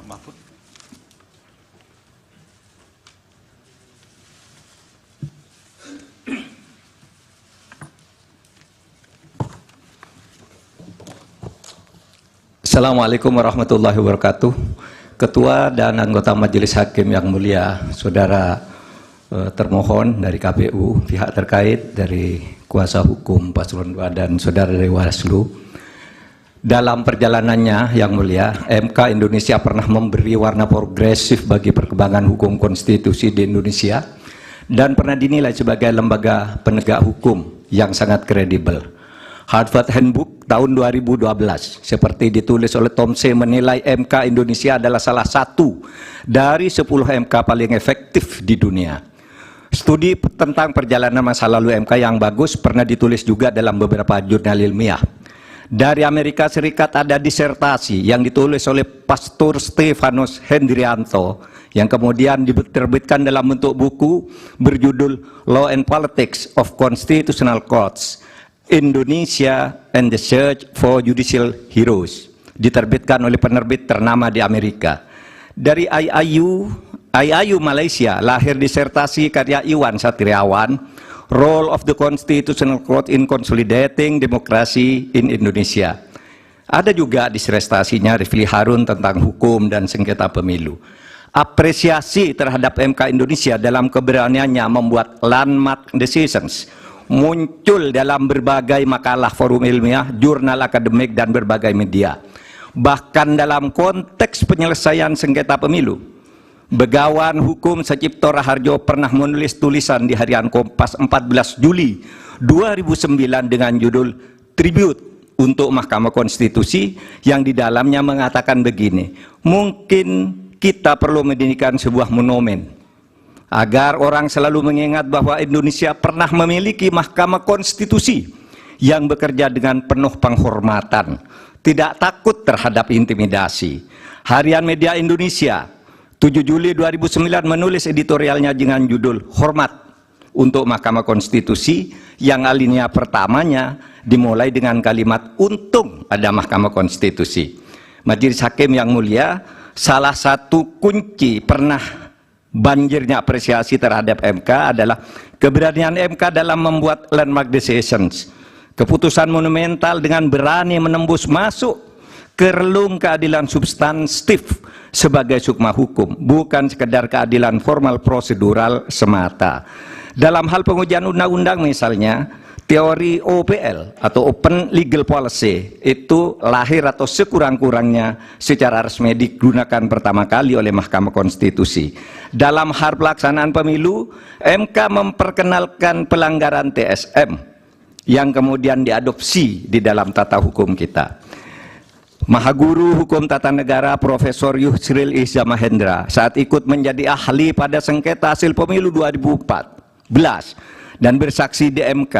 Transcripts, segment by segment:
Mahfud. Assalamualaikum warahmatullahi wabarakatuh. Ketua dan anggota Majelis Hakim yang mulia, saudara termohon dari KPU, pihak terkait dari kuasa hukum Paslon 2 dan saudara dari Bawaslu. Dalam perjalanannya yang mulia, MK Indonesia pernah memberi warna progresif bagi perkembangan hukum konstitusi di Indonesia dan pernah dinilai sebagai lembaga penegak hukum yang sangat kredibel. Harvard Handbook tahun 2012 seperti ditulis oleh Tom C. menilai MK Indonesia adalah salah satu dari 10 MK paling efektif di dunia. Studi tentang perjalanan masa lalu MK yang bagus pernah ditulis juga dalam beberapa jurnal ilmiah. Dari Amerika Serikat ada disertasi yang ditulis oleh Pastor Stefanus Hendrianto yang kemudian diterbitkan dalam bentuk buku berjudul Law and Politics of Constitutional Courts, Indonesia and the Search for Judicial Heroes, diterbitkan oleh penerbit ternama di Amerika. Dari IAIU Malaysia lahir disertasi karya Iwan Satriawan, Role of the Constitutional Court in Consolidating Democracy in Indonesia. Ada juga disertasinya Rifli Harun tentang hukum dan sengketa pemilu. Apresiasi terhadap MK Indonesia dalam keberaniannya membuat landmark decisions muncul dalam berbagai makalah forum ilmiah, jurnal akademik, dan berbagai media. Bahkan dalam konteks penyelesaian sengketa pemilu, Begawan Hukum Sacipto Raharjo pernah menulis tulisan di harian Kompas 14 Juli 2009 dengan judul Tribute untuk Mahkamah Konstitusi yang di dalamnya mengatakan begini, mungkin kita perlu mendirikan sebuah monumen agar orang selalu mengingat bahwa Indonesia pernah memiliki Mahkamah Konstitusi yang bekerja dengan penuh penghormatan, tidak takut terhadap intimidasi. Harian Media Indonesia 7 Juli 2009 menulis editorialnya dengan judul Hormat untuk Mahkamah Konstitusi yang alinea pertamanya dimulai dengan kalimat untung ada Mahkamah Konstitusi. Majelis Hakim yang mulia, salah satu kunci pernah banjirnya apresiasi terhadap MK adalah keberanian MK dalam membuat landmark decisions, keputusan monumental dengan berani menembus masuk ke relung keadilan substantif sebagai sukma hukum, bukan sekedar keadilan formal prosedural semata. Dalam hal pengujian undang-undang misalnya, teori OPL atau Open Legal Policy itu lahir atau sekurang-kurangnya secara resmi digunakan pertama kali oleh Mahkamah Konstitusi. Dalam hal pelaksanaan pemilu, MK memperkenalkan pelanggaran TSM yang kemudian diadopsi di dalam tata hukum kita. Mahaguru Hukum Tata Negara Profesor Yusril Iza Mahendra saat ikut menjadi ahli pada sengketa hasil pemilu 2014 dan bersaksi di MK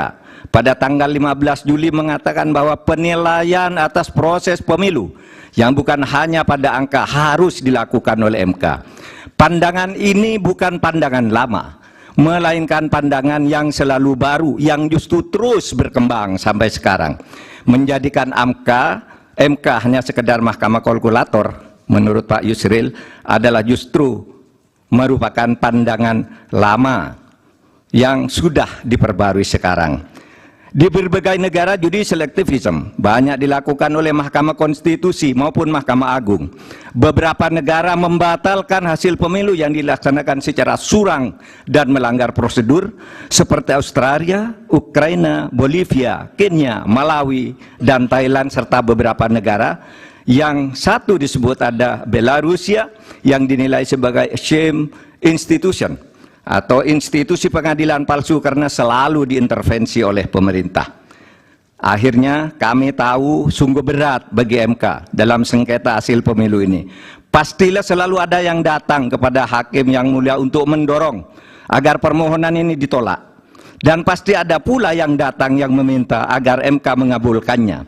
pada tanggal 15 Juli mengatakan bahwa penilaian atas proses pemilu yang bukan hanya pada angka harus dilakukan oleh MK. Pandangan ini bukan pandangan lama, melainkan pandangan yang selalu baru, yang justru terus berkembang sampai sekarang, menjadikan MK hanya sekedar mahkamah kalkulator, menurut Pak Yusril, adalah justru merupakan pandangan lama yang sudah diperbarui sekarang. Di berbagai negara judicial activism banyak dilakukan oleh Mahkamah Konstitusi maupun Mahkamah Agung. Beberapa negara membatalkan hasil pemilu yang dilaksanakan secara curang dan melanggar prosedur seperti Australia, Ukraina, Bolivia, Kenya, Malawi, dan Thailand serta beberapa negara yang satu disebut ada Belarusia yang dinilai sebagai shame institution atau institusi pengadilan palsu karena selalu diintervensi oleh pemerintah. Akhirnya kami tahu sungguh berat bagi MK dalam sengketa hasil pemilu ini. Pastilah selalu ada yang datang kepada hakim yang mulia untuk mendorong agar permohonan ini ditolak. Dan pasti ada pula yang datang yang meminta agar MK mengabulkannya.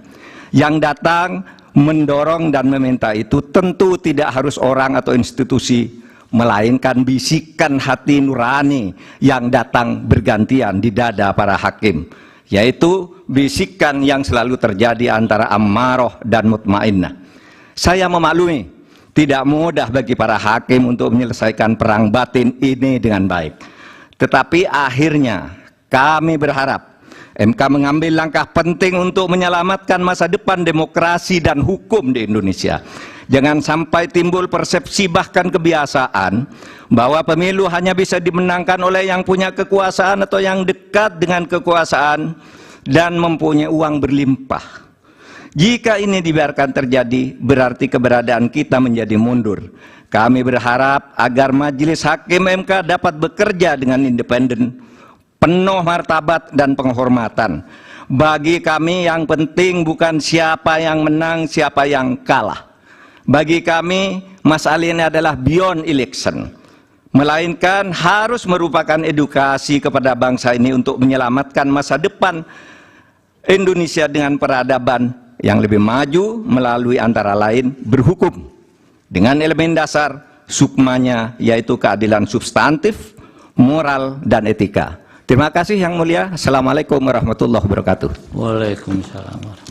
Yang datang mendorong dan meminta itu tentu tidak harus orang atau institusi, melainkan bisikan hati nurani yang datang bergantian di dada para hakim, yaitu bisikan yang selalu terjadi antara ammaroh dan mutmainnah. Saya memaklumi Tidak mudah bagi para hakim untuk menyelesaikan perang batin ini dengan baik. Tetapi akhirnya kami berharap MK mengambil langkah penting untuk menyelamatkan masa depan demokrasi dan hukum di Indonesia. Jangan sampai timbul persepsi bahkan kebiasaan bahwa pemilu hanya bisa dimenangkan oleh yang punya kekuasaan atau yang dekat dengan kekuasaan dan mempunyai uang berlimpah. Jika ini dibiarkan terjadi, berarti keberadaan kita menjadi mundur. Kami berharap agar Majelis Hakim MK dapat bekerja dengan independen, penuh martabat dan penghormatan. Bagi kami yang penting bukan siapa yang menang, siapa yang kalah. Bagi kami, masalah ini adalah beyond election, melainkan harus merupakan edukasi kepada bangsa ini untuk menyelamatkan masa depan Indonesia dengan peradaban yang lebih maju melalui antara lain berhukum dengan elemen dasar sukmanya, yaitu keadilan substantif, moral, dan etika. Terima kasih Yang Mulia. Assalamualaikum warahmatullahi wabarakatuh. Waalaikumsalam.